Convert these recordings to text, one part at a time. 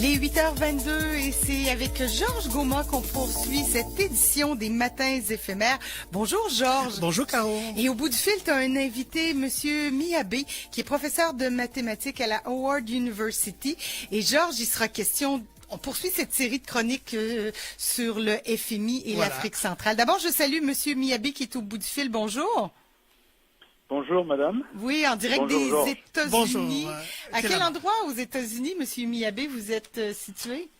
Les 8h22 et c'est avec Georges Gauma qu'on poursuit cette édition des Matins éphémères. Bonjour Georges. Bonjour Caro. Et au bout du fil, tu as un invité, Monsieur Miyabe, qui est professeur de mathématiques à la Howard University. Et Georges, il sera question... On poursuit cette série de chroniques sur le FMI et l'Afrique centrale. D'abord, je salue Monsieur Miyabe qui est au bout du fil. Bonjour. Bonjour, madame. Oui, en direct Bonjour, des États-Unis. Bonjour. À quel endroit aux États-Unis, Monsieur Miyabe, vous êtes situé?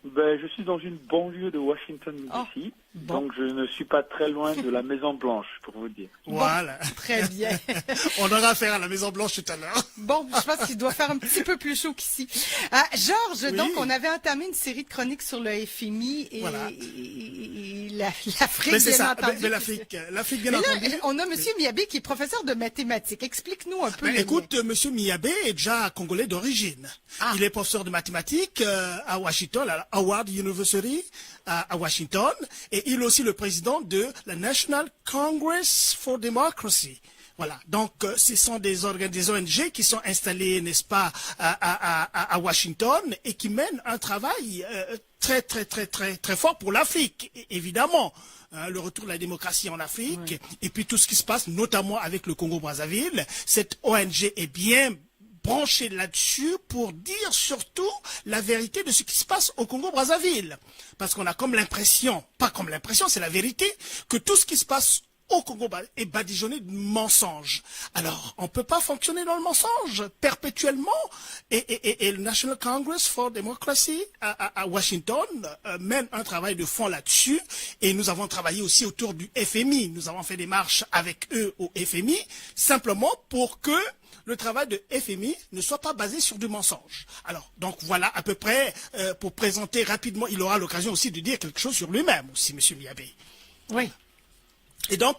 Ben, je suis dans une banlieue de Washington, D.C., donc je ne suis pas très loin de la Maison-Blanche, pour vous dire. Voilà. Bon, très bien. On aura affaire à la Maison-Blanche tout à l'heure. Bon, je pense qu'il doit faire un petit peu plus chaud qu'ici. Georges, Oui. donc, on avait entamé une série de chroniques sur le FMI et, Voilà. et l'Afrique, Mais c'est bien ça, entendu. mais l'Afrique, bien Mais entendu. là, on a Monsieur Miyabe qui est professeur de mathématiques. Explique-nous un peu. le Écoute, lien. Monsieur Miyabe est déjà congolais d'origine. Ah. Il est professeur de mathématiques à Washington, à la Howard University à Washington, et il est aussi le président de la National Congress for Democracy. Voilà, donc ce sont des ONG qui sont installées, n'est-ce pas, à Washington et qui mènent un travail très fort pour l'Afrique, évidemment. Le retour de la démocratie en Afrique, et puis tout ce qui se passe, notamment avec le Congo-Brazzaville. Cette ONG est bien branché là-dessus pour dire surtout la vérité de ce qui se passe au Congo-Brazzaville. Parce qu'on a comme l'impression, pas comme l'impression, c'est la vérité, que tout ce qui se passe au Congo est badigeonné de mensonges. Alors, on ne peut pas fonctionner dans le mensonge perpétuellement. Et le National Congress for Democracy à Washington mène un travail de fond là-dessus. Et nous avons travaillé aussi autour du FMI. Nous avons fait des marches avec eux au FMI, simplement pour que le travail de FMI ne soit pas basé sur du mensonge. Alors, donc voilà à peu près, pour présenter rapidement, il aura l'occasion aussi de dire quelque chose sur lui-même aussi, Monsieur Miyabe. Oui. Et donc,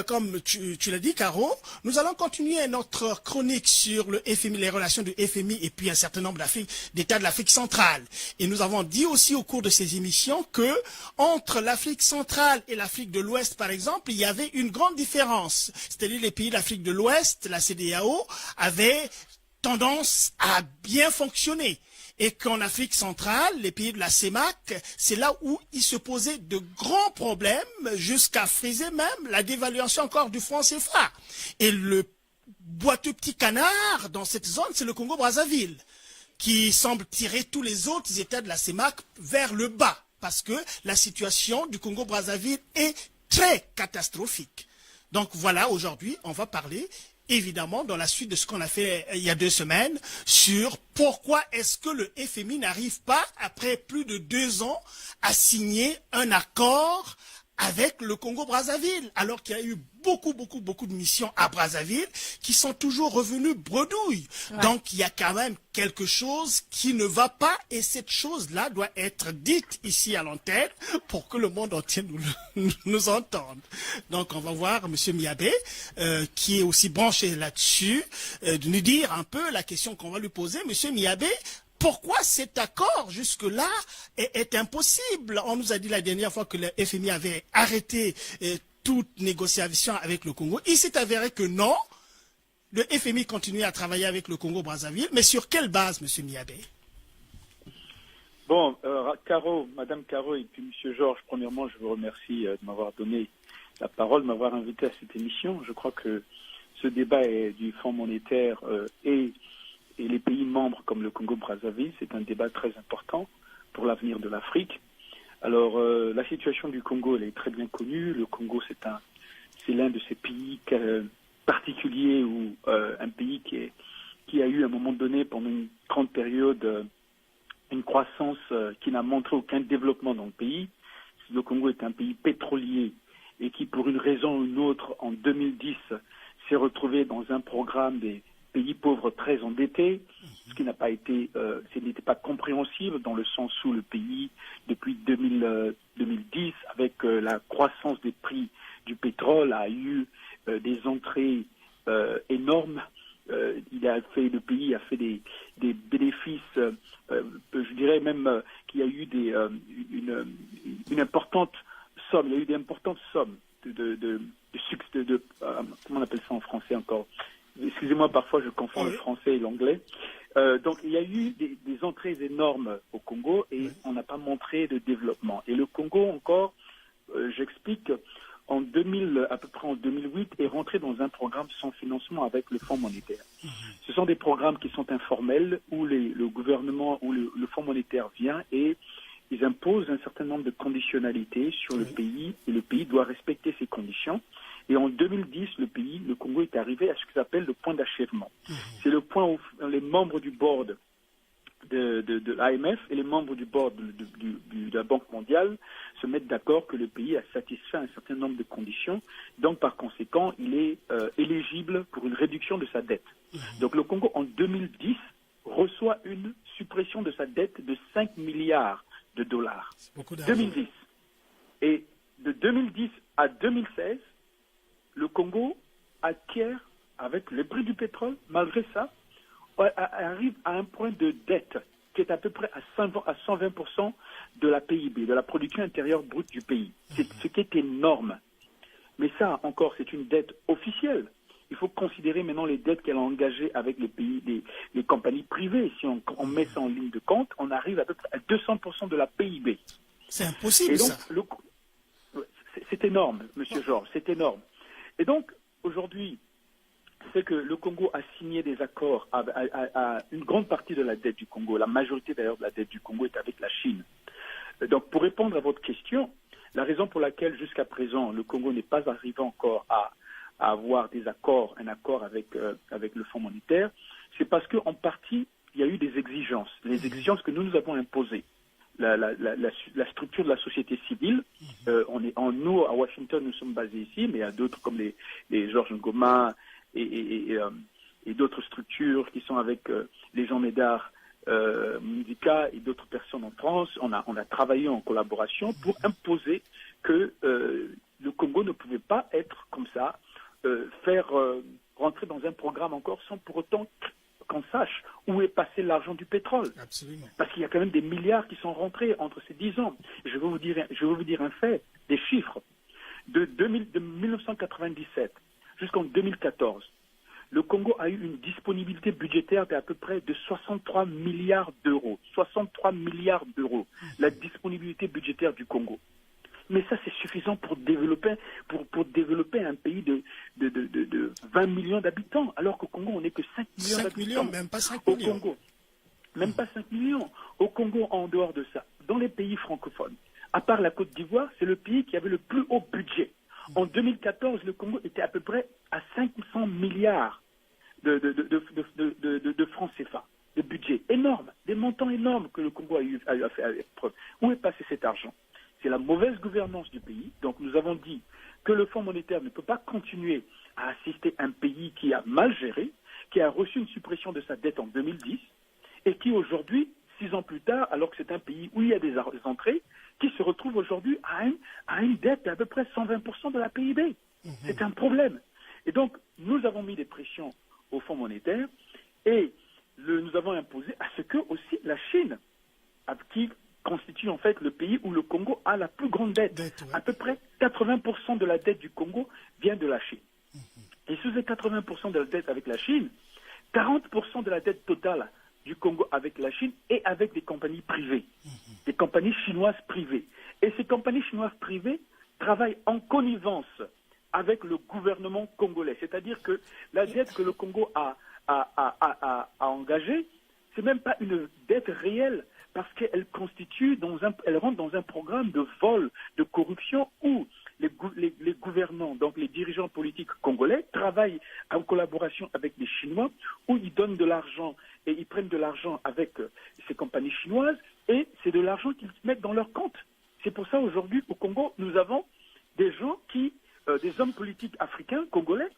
comme tu l'as dit, Caro, nous allons continuer notre chronique sur le FMI, les relations du FMI et puis un certain nombre d'États de l'Afrique centrale. Et nous avons dit aussi au cours de ces émissions que entre l'Afrique centrale et l'Afrique de l'Ouest, par exemple, il y avait une grande différence. C'est-à-dire les pays d'Afrique de l'Ouest, la CEDEAO, avaient tendance à bien fonctionner. Et qu'en Afrique centrale, les pays de la CEMAC, c'est là où il se posait de grands problèmes, jusqu'à friser même la dévaluation encore du franc CFA. Et le boiteux petit canard dans cette zone, c'est le Congo-Brazzaville, qui semble tirer tous les autres États de la CEMAC vers le bas, parce que la situation du Congo-Brazzaville est très catastrophique. Donc voilà, aujourd'hui, on va parler évidemment dans la suite de ce qu'on a fait il y a 2 semaines, sur pourquoi est-ce que le FMI n'arrive pas, après plus de 2 ans, à signer un accord avec le Congo-Brazzaville, alors qu'il y a eu beaucoup de missions à Brazzaville qui sont toujours revenues bredouilles. Ouais. Donc il y a quand même quelque chose qui ne va pas, et cette chose-là doit être dite ici à l'antenne pour que le monde entier nous entende. Donc on va voir M. Miyabe, qui est aussi branché là-dessus, de nous dire un peu la question qu'on va lui poser. M. Miyabe, pourquoi cet accord jusque-là est impossible? On nous a dit la dernière fois que le FMI avait arrêté toute négociation avec le Congo. Il s'est avéré que non. Le FMI continue à travailler avec le Congo-Brazzaville. Mais sur quelle base, M. Miyabe? Bon, Madame Caro et puis Monsieur Georges, premièrement, je vous remercie de m'avoir donné la parole, de m'avoir invité à cette émission. Je crois que ce débat est du Fonds monétaire et les pays membres comme le Congo-Brazzaville, c'est un débat très important pour l'avenir de l'Afrique. Alors, la situation du Congo, elle est très bien connue. Le Congo, c'est l'un de ces pays particuliers ou un pays qui a eu à un moment donné, pendant une grande période, une croissance qui n'a montré aucun développement dans le pays. Le Congo est un pays pétrolier et qui, pour une raison ou une autre, en 2010, s'est retrouvé dans un programme des pays pauvres très endettés, ce qui n'a pas été, ce n'était pas compréhensible dans le sens où le pays, depuis 2010, avec la croissance des prix du pétrole, a eu des entrées énormes. Le pays a fait des bénéfices, je dirais même qu'il y a eu une importante somme, il y a eu d'importantes sommes de comment on appelle ça en français encore? Excusez-moi, parfois je confonds Oui. le français et l'anglais. Donc il y a eu des entrées énormes au Congo et on n'a pas montré de développement. Et le Congo encore, j'explique, en 2000, à peu près en 2008, est rentré dans un programme sans financement avec le Fonds monétaire. Ce sont des programmes qui sont informels où le gouvernement ou le Fonds monétaire vient et ils imposent un certain nombre de conditionnalités sur le pays et le pays doit respecter ces conditions. Et en 2010, le Congo est arrivé à ce qu'ils appellent le point d'achèvement. C'est le point où les membres du board de l'AMF et les membres du board de la Banque mondiale se mettent d'accord que le pays a satisfait un certain nombre de conditions. Donc, par conséquent, il est éligible pour une réduction de sa dette. Donc, le Congo, en 2010, reçoit une suppression de sa dette de 5 milliards de dollars. C'est beaucoup d'argent. 2010. Et de 2010 à 2016, le Congo acquiert, avec le prix du pétrole, malgré ça, arrive à un point de dette qui est à peu près à 120% de la PIB, de la production intérieure brute du pays. C'est ce qui est énorme. Mais ça, encore, c'est une dette officielle. Il faut considérer maintenant les dettes qu'elle a engagées avec les pays, les compagnies privées. Si on met ça en ligne de compte, on arrive à peu près à 200% de la PIB. C'est impossible, Et donc, ça. c'est énorme, Monsieur Georges, c'est énorme. Et donc, aujourd'hui, c'est que le Congo a signé des accords à une grande partie de la dette du Congo. La majorité, d'ailleurs, de la dette du Congo est avec la Chine. Donc, pour répondre à votre question, la raison pour laquelle, jusqu'à présent, le Congo n'est pas arrivé encore à avoir un accord avec le Fonds monétaire, c'est parce qu'en partie, il y a eu des exigences. Les exigences que nous avons imposées. La structure de la société civile, nous, à Washington, nous sommes basés ici, mais il y a d'autres comme les Georges Ngoma et d'autres structures qui sont avec les Jean Médard Mundika et d'autres personnes en France. On a travaillé en collaboration pour imposer que le Congo ne pouvait pas être comme ça, faire rentrer dans un programme encore sans pour autant qu'on sache où est passé l'argent du pétrole. Absolument. Parce qu'il y a quand même des milliards qui sont rentrés entre ces 10 ans. Je vais vous dire un fait, des chiffres. De 1997 jusqu'en 2014, le Congo a eu une disponibilité budgétaire d'à peu près de 63 milliards d'euros. 63 milliards d'euros, la disponibilité budgétaire du Congo. Mais ça, c'est suffisant pour développer un pays de 20 millions d'habitants, alors qu'au Congo, on n'est que 5 millions 5 d'habitants. millions, même pas 5 Au millions. Congo, même pas 5 millions. Au Congo, en dehors de ça, dans les pays francophones, à part la Côte d'Ivoire, c'est le pays qui avait le plus haut budget. En 2014, le Congo était à peu près à 500 milliards de francs CFA, de budget énorme, des montants énormes que le Congo a fait avec preuve. Où est passé cet argent? C'est la mauvaise gouvernance du pays. Donc nous avons dit que le Fonds monétaire ne peut pas continuer à assister un pays qui a mal géré, qui a reçu une suppression de sa dette en 2010 et qui aujourd'hui, 6 ans plus tard, alors que c'est un pays où il y a des entrées, qui se retrouve aujourd'hui à une dette d'à peu près 120% de la PIB. C'est un problème. Et donc nous avons mis des pressions au Fonds monétaire et nous avons imposé à ce que aussi la Chine, qui constitue en fait le pays où le Congo a la plus grande dette. À peu près 80% de la dette du Congo vient de la Chine. Et sous ces 80% de la dette avec la Chine, 40% de la dette totale du Congo avec la Chine est avec des compagnies privées, des compagnies chinoises privées. Et ces compagnies chinoises privées travaillent en connivence avec le gouvernement congolais. C'est-à-dire que la dette que le Congo a engagée, c'est même pas une dette réelle, parce qu'elle elle rentre dans un programme de vol, de corruption où les gouvernants, donc les dirigeants politiques congolais, travaillent en collaboration avec les Chinois, où ils donnent de l'argent et ils prennent de l'argent avec ces compagnies chinoises, et c'est de l'argent qu'ils mettent dans leur compte. C'est pour ça aujourd'hui au Congo, nous avons des gens des hommes politiques africains, congolais,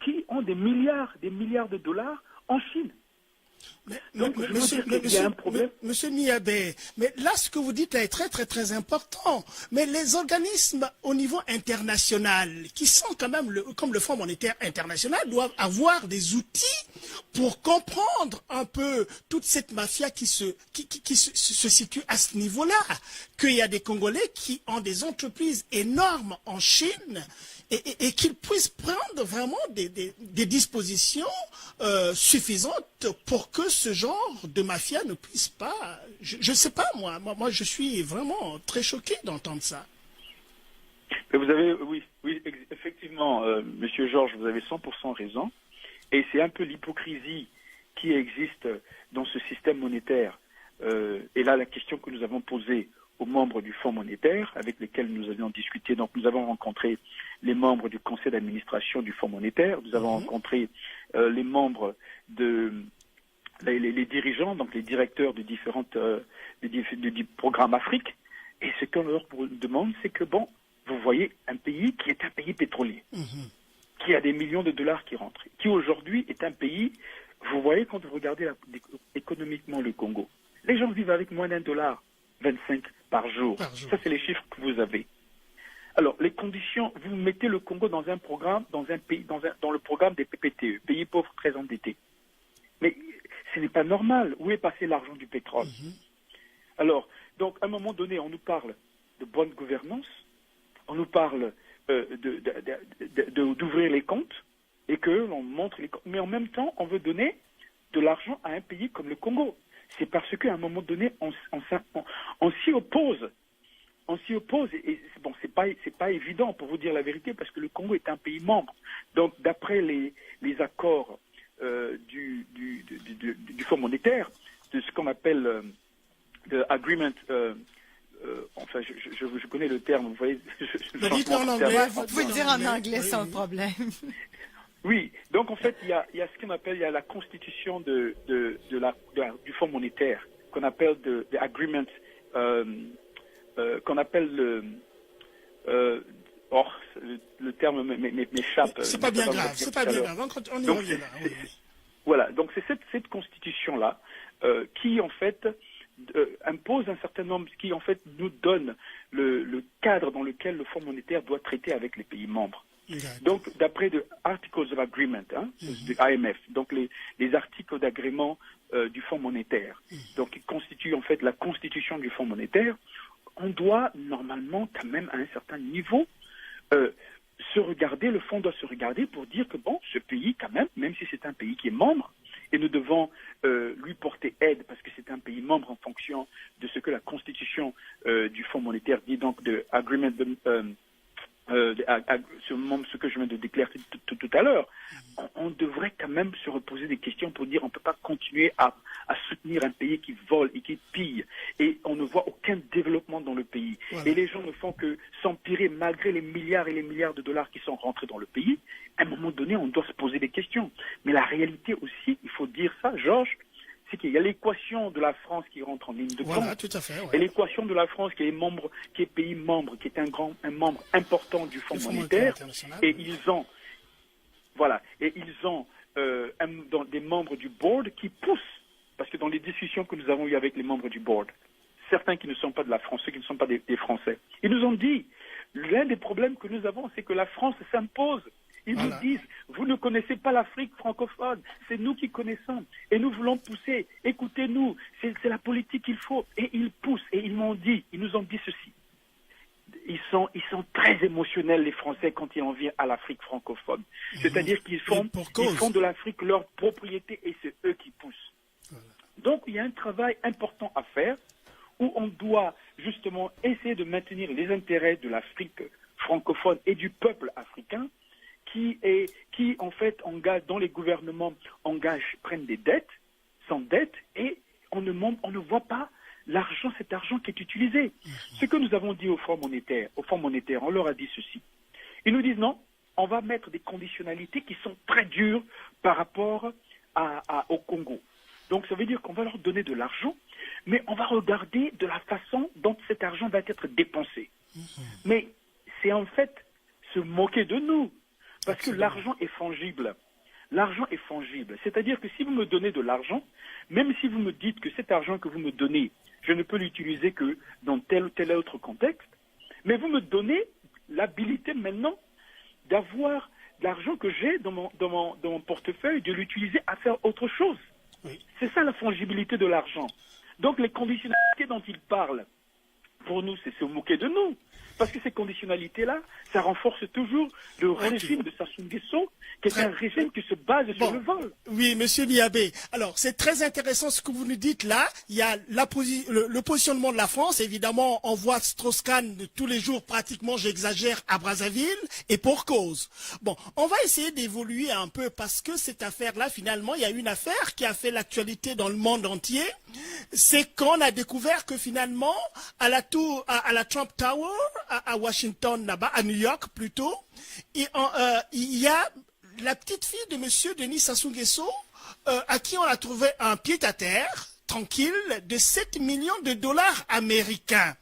qui ont des milliards de dollars en Chine. Donc, je veux dire qu'il y a un problème. Monsieur Miabé, mais là, ce que vous dites là est très, très, très important. Mais les organismes au niveau international, qui sont quand même, comme le Fonds monétaire international, doivent avoir des outils pour comprendre un peu toute cette mafia qui se situe à ce niveau-là. Qu'il y a des Congolais qui ont des entreprises énormes en Chine et qu'ils puissent prendre vraiment des dispositions suffisantes pour que ce genre de mafia ne puisse pas... Je ne sais pas, moi, je suis vraiment très choqué d'entendre ça. Mais vous avez, oui, effectivement, Monsieur Georges, vous avez 100% raison. Et c'est un peu l'hypocrisie qui existe dans ce système monétaire. Et là, la question que nous avons posée aux membres du Fonds monétaire, avec lesquels nous avions discuté. Donc, nous avons rencontré les membres du conseil d'administration du Fonds monétaire. Nous avons rencontré les membres les dirigeants, donc les directeurs de différentes du programme Afrique. Et ce qu'on leur demande, c'est que, bon, vous voyez un pays qui est un pays pétrolier, qui a des millions de dollars qui rentrent, qui aujourd'hui est un pays, vous voyez quand vous regardez économiquement le Congo, les gens vivent avec moins $1,25 par jour. Ça, c'est les chiffres que vous avez. Alors, les conditions, vous mettez le Congo dans un programme, dans le programme des PPTE, pays pauvres très endettés. Mais ce n'est pas normal. Où est passé l'argent du pétrole? Alors, donc, à un moment donné, on nous parle de bonne gouvernance, on nous parle d'ouvrir les comptes et que l'on montre les comptes. Mais en même temps, on veut donner de l'argent à un pays comme le Congo. C'est parce qu'à un moment donné, on s'y oppose. On s'y oppose. Et bon, c'est pas évident pour vous dire la vérité, parce que le Congo est un pays membre. Donc, d'après les accords du Fonds monétaire, de ce qu'on appelle de agreement. Enfin, je connais le terme. Vous voyez. Dites-le en anglais. Vous pouvez le dire en anglais sans problème. Oui, donc en fait, il y a ce qu'on appelle, il y a la constitution du Fonds monétaire, qu'on appelle de agreement, qu'on appelle le terme m'échappe. C'est pas bien grave, c'est pas bien grave. On y revient là. Oui. Voilà, donc c'est cette constitution-là qui en fait impose un certain nombre, qui en fait nous donne le cadre dans lequel le Fonds monétaire doit traiter avec les pays membres. Donc, d'après les Articles of Agreement du IMF, donc les articles d'agrément du Fonds monétaire, donc qui constituent en fait la constitution du Fonds monétaire, on doit normalement quand même à un certain niveau se regarder, le Fonds doit se regarder pour dire que bon, ce pays quand même si c'est un pays qui est membre, et nous devons lui porter aide parce que c'est un pays membre en fonction de ce que la constitution du Fonds monétaire dit, donc de agreement ce que je viens de déclarer tout à l'heure, on devrait quand même se reposer des questions pour dire on ne peut pas continuer à soutenir un pays qui vole et qui pille et on ne voit aucun développement dans le pays. Voilà. Et les gens ne font que s'empirer malgré les milliards et les milliards de dollars qui sont rentrés dans le pays. À un moment donné, on doit se poser des questions. Mais la réalité aussi, il faut dire ça, Georges, c'est qu'il y a l'équation de la France qui rentre en ligne de compte. Voilà, tout à fait. Ouais. Et l'équation de la France qui est pays membre, qui est un membre important du Fonds monétaire. Et ils ont des membres du board qui poussent, parce que dans les discussions que nous avons eues avec les membres du board, certains qui ne sont pas de la France, ceux qui ne sont pas des Français, ils nous ont dit, l'un des problèmes que nous avons, c'est que la France s'impose. Ils nous disent, vous ne connaissez pas l'Afrique francophone, c'est nous qui connaissons, et nous voulons pousser, écoutez-nous, c'est la politique qu'il faut. Et ils poussent, et ils nous ont dit ceci. Ils sont très émotionnels, les Français, quand ils en viennent à l'Afrique francophone. C'est-à-dire qu'ils font de l'Afrique leur propriété, et c'est eux qui poussent. Voilà. Donc, il y a un travail important à faire, où on doit justement essayer de maintenir les intérêts de l'Afrique francophone et du peuple africain, qui en fait engage, dans les gouvernements prennent des dettes, s'endettent, et on ne voit pas cet argent qui est utilisé. Ce que nous avons dit au Fonds monétaire, on leur a dit ceci. Ils nous disent non, on va mettre des conditionnalités qui sont très dures par rapport au Congo. Donc ça veut dire qu'on va leur donner de l'argent, mais on va regarder de la façon dont cet argent va être dépensé. Mais c'est en fait se moquer de nous. Parce que l'argent est fongible. l'argent est fongible. C'est-à-dire que si vous me donnez de l'argent, même si vous me dites que cet argent que vous me donnez, je ne peux l'utiliser que dans tel ou tel autre contexte, mais vous me donnez l'habilité maintenant d'avoir l'argent que j'ai dans mon portefeuille, de l'utiliser à faire autre chose. Oui. C'est ça la fongibilité de l'argent. Donc les conditionnalités dont il parle, pour nous, c'est se moquer de nous. Parce que ces conditionnalités-là, ça renforce toujours le régime de Sassou Nguesso, qui est un régime qui se base sur le vol. Oui, Monsieur Miabé. Alors, c'est très intéressant ce que vous nous dites là. Il y a le positionnement de la France. Évidemment, on voit Strauss-Kahn tous les jours, pratiquement, j'exagère, à Brazzaville, et pour cause. Bon, on va essayer d'évoluer un peu parce que cette affaire-là, finalement, il y a une affaire qui a fait l'actualité dans le monde entier. C'est qu'on a découvert que finalement, à la Trump Tower, à Washington, là-bas, à New York plutôt, il y a la petite fille de Monsieur Denis Sassou Nguesso, à qui on a trouvé un pied-à-terre, tranquille, de 7 millions de dollars américains.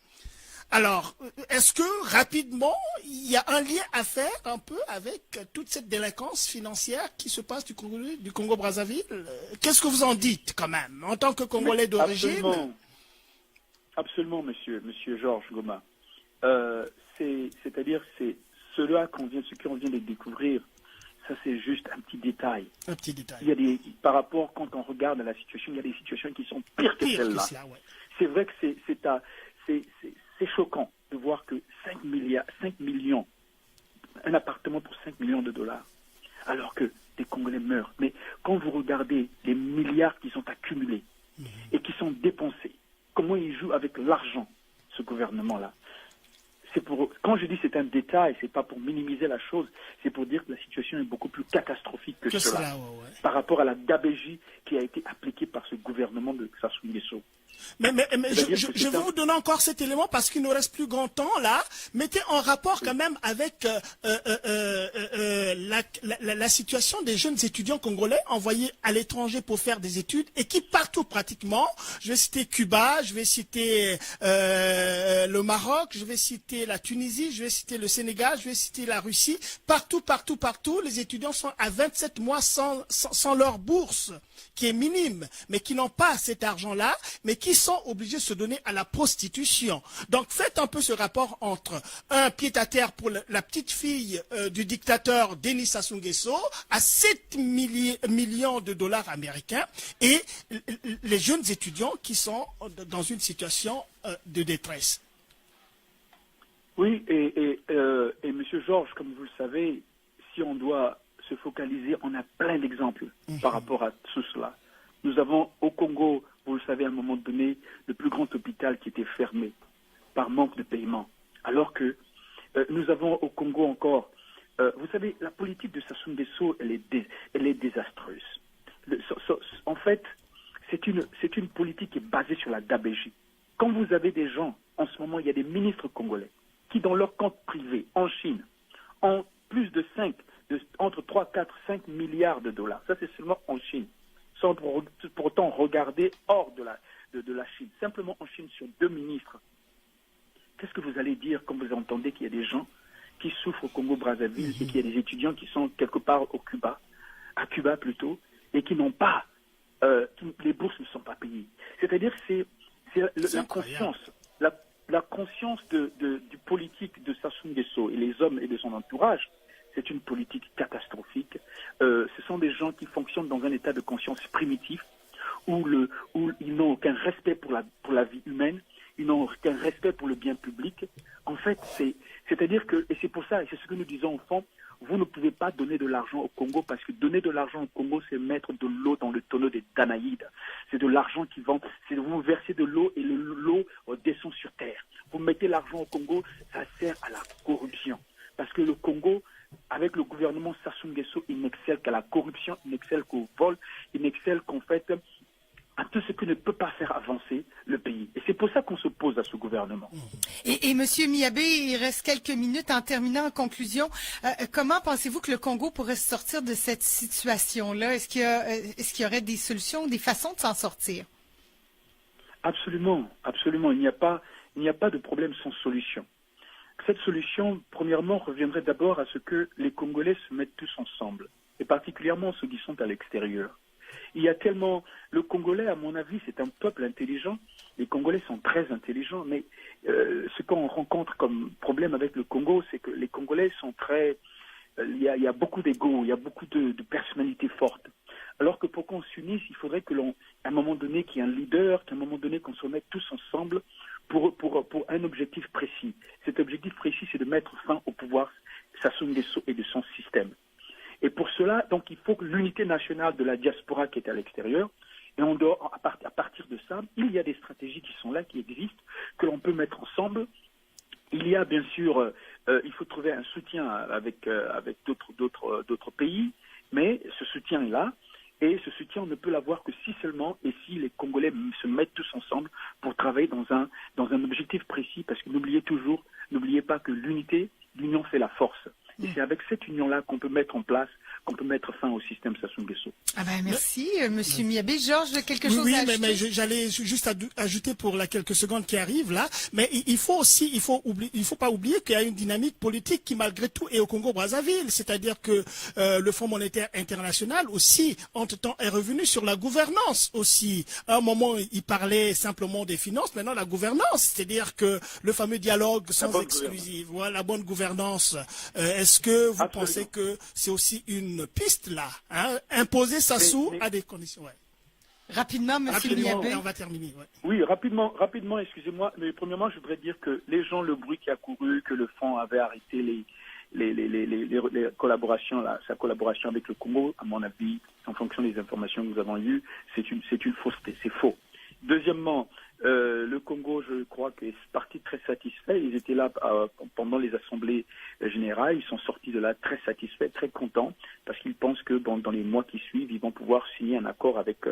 Alors, est-ce que, rapidement, il y a un lien à faire un peu avec toute cette délinquance financière qui se passe du Congo-Brazzaville? Qu'est-ce que vous en dites, quand même, en tant que Congolais d'origine? Absolument, monsieur Georges Goma. C'est-à-dire, c'est ce qu'on vient de découvrir, ça c'est juste un petit détail. Un petit détail. Il y a par rapport, quand on regarde la situation, il y a des situations qui sont pires que celle-là. Ouais. C'est vrai que c'est choquant de voir que 5 millions, un appartement pour 5 millions de dollars, alors que des Congolais meurent. Mais quand vous regardez les milliards qui sont accumulés et qui sont dépensés, comment ils jouent avec l'argent, ce gouvernement-là. Quand je dis c'est un détail, c'est pas pour minimiser la chose, c'est pour dire que la situation est beaucoup plus catastrophique que cela, par rapport à la gabégie qui a été appliquée par ce gouvernement de Sassou Nguesso. Mais je vais vous donner encore cet élément parce qu'il ne reste plus grand temps là. Mettez en rapport quand même avec la situation des jeunes étudiants congolais envoyés à l'étranger pour faire des études et qui partout pratiquement, je vais citer Cuba, je vais citer le Maroc, je vais citer la Tunisie, je vais citer le Sénégal, je vais citer la Russie, partout, les étudiants sont à 27 mois sans leur bourse, qui est minime, mais qui n'ont pas cet argent-là, mais qui sont obligés de se donner à la prostitution. Donc faites un peu ce rapport entre un pied-à-terre pour la petite fille du dictateur Denis Sassou Nguesso à 7 millions de dollars américains et les jeunes étudiants qui sont dans une situation de détresse. Oui, et Monsieur Georges, comme vous le savez, si on doit se focaliser, on a plein d'exemples par rapport à tout cela. Nous avons au Congo, vous le savez, à un moment donné, le plus grand hôpital qui était fermé par manque de paiement. Alors que nous avons au Congo encore, vous savez, la politique de Sassou Nguesso, elle est désastreuse. En fait, c'est une politique qui est basée sur la gabégie. Quand vous avez des gens, en ce moment, il y a des ministres congolais qui, dans leur compte privé, en Chine, ont plus de entre 3, 4, 5 milliards de dollars. Ça, c'est seulement en Chine. Sans pour autant regarder hors de la Chine. Simplement en Chine, sur 2 ministres. Qu'est-ce que vous allez dire quand vous entendez qu'il y a des gens qui souffrent au Congo-Brazzaville et qu'il y a des étudiants qui sont quelque part à Cuba plutôt, et qui n'ont pas, les bourses ne sont pas payées. C'est-à-dire que c'est la conscience, la conscience du politique de Sassou Nguesso et les hommes et de son entourage. C'est une politique catastrophique. Ce sont des gens qui fonctionnent dans un état de conscience primitif où ils n'ont aucun respect pour la vie humaine, ils n'ont aucun respect pour le bien public. En fait, c'est-à-dire que, et c'est pour ça, et c'est ce que nous disons au fond, vous ne pouvez pas donner de l'argent au Congo parce que donner de l'argent au Congo, c'est mettre de l'eau dans le tonneau des Danaïdes. C'est de l'argent qui vend, c'est de vous verser de l'eau et l'eau descend sur terre. Vous mettez l'argent au Congo, ça sert à la corruption. Parce que le Congo, avec le gouvernement Sassou Nguesso, il n'excelle qu'à la corruption, il n'excelle qu'au vol, il n'excelle qu'en fait à tout ce qui ne peut pas faire avancer le pays. Et c'est pour ça qu'on s'oppose à ce gouvernement. Et Monsieur Miabé, il reste quelques minutes en terminant en conclusion. Comment pensez-vous que le Congo pourrait se sortir de cette situation-là? Est-ce qu'il y aurait des solutions, des façons de s'en sortir? Absolument, absolument. Il n'y a pas de problème sans solution. Cette solution, premièrement, reviendrait d'abord à ce que les Congolais se mettent tous ensemble et particulièrement ceux qui sont à l'extérieur. Il y a tellement... Le Congolais, à mon avis, c'est un peuple intelligent. Les Congolais sont très intelligents, mais ce qu'on rencontre comme problème avec le Congo, c'est que les Congolais sont très... Il y a beaucoup d'ego, il y a beaucoup de personnalités fortes. Alors que pour qu'on s'unisse, il faudrait que à un moment donné, qu'il y ait un leader, qu'à un moment donné, qu'on se mette tous ensemble pour un objectif précis. Cet objectif précis, c'est de mettre fin au pouvoir Sassou Nguesso et de son système. Et pour cela, donc, il faut que l'unité nationale de la diaspora qui est à l'extérieur, et à partir de ça, il y a des stratégies qui sont là, qui existent, que l'on peut mettre ensemble. Il y a bien sûr, il faut trouver un soutien avec d'autres pays, mais ce soutien est là. Et ce soutien, on ne peut l'avoir que si seulement et si les Congolais se mettent tous ensemble pour travailler dans un objectif précis. Parce que n'oubliez pas que l'union fait la force. Et c'est avec cette union-là qu'on peut mettre en place, qu'on peut mettre fin au système Sassou Nguesso. Ah ben merci, Monsieur Miyabé. Georges, quelque chose à ajouter? Mais j'allais juste ajouter pour la quelques secondes qui arrivent là. Mais il faut pas oublier qu'il y a une dynamique politique qui malgré tout est au Congo-Brazzaville. C'est-à-dire que le Fonds monétaire international aussi, entre-temps, est revenu sur la gouvernance aussi. À un moment, il parlait simplement des finances. Maintenant, la gouvernance, c'est-à-dire que le fameux dialogue sans exclusive, voilà, la bonne gouvernance. Est-ce que vous pensez que c'est aussi une piste là, hein, imposer Sassou à des conditions? Ouais. Rapidement, Monsieur Miyabé. On va terminer. Ouais. Oui, rapidement, excusez-moi, mais premièrement, je voudrais dire que les gens, le bruit qui a couru, que le Fonds avait arrêté les collaborations, sa collaboration avec le Congo, à mon avis, en fonction des informations que nous avons eues, c'est une fausseté, c'est faux. Deuxièmement, le Congo, je crois, est parti très satisfait. Ils étaient là pendant les assemblées générales. Ils sont sortis de là très satisfaits, très contents, parce qu'ils pensent que dans les mois qui suivent, ils vont pouvoir signer un accord avec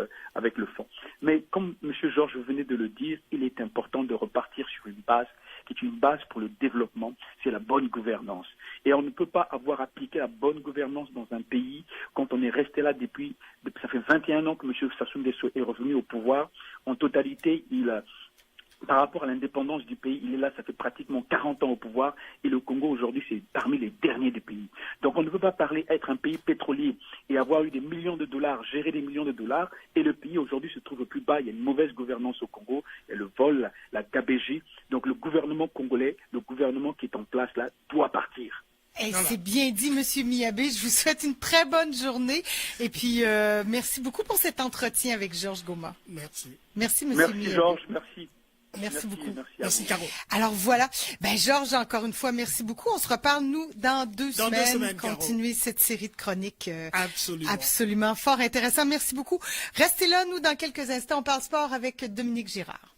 le Fonds. Mais comme M. Georges venait de le dire, il est important de repartir sur une base qui est une base pour le développement, c'est la bonne gouvernance. Et on ne peut pas avoir appliqué la bonne gouvernance dans un pays quand on est resté là depuis ça fait 21 ans que M. Sassou Nguesso est revenu au pouvoir. En totalité, par rapport à l'indépendance du pays, il est là, ça fait pratiquement 40 ans au pouvoir, et le Congo aujourd'hui, c'est parmi les derniers des pays. Donc on ne peut pas parler être un pays pétrolier et avoir eu des millions de dollars, gérer des millions de dollars, et le pays aujourd'hui se trouve au plus bas. Il y a une mauvaise gouvernance au Congo, il y a le vol, la gabegie. Donc le gouvernement congolais, le gouvernement qui est en place là, doit partir. C'est bien dit, Monsieur Miyabé. Je vous souhaite une très bonne journée. Et puis, merci beaucoup pour cet entretien avec Georges Goma. Merci. Merci, Monsieur Miyabé. Merci, Georges. Merci. Merci beaucoup. Merci, Caro. Alors voilà. Georges, encore une fois, merci beaucoup. On se reparle, nous, dans deux semaines. Continuer cette série de chroniques. Absolument fort intéressant. Merci beaucoup. Restez là, nous, dans quelques instants. On parle sport avec Dominique Girard.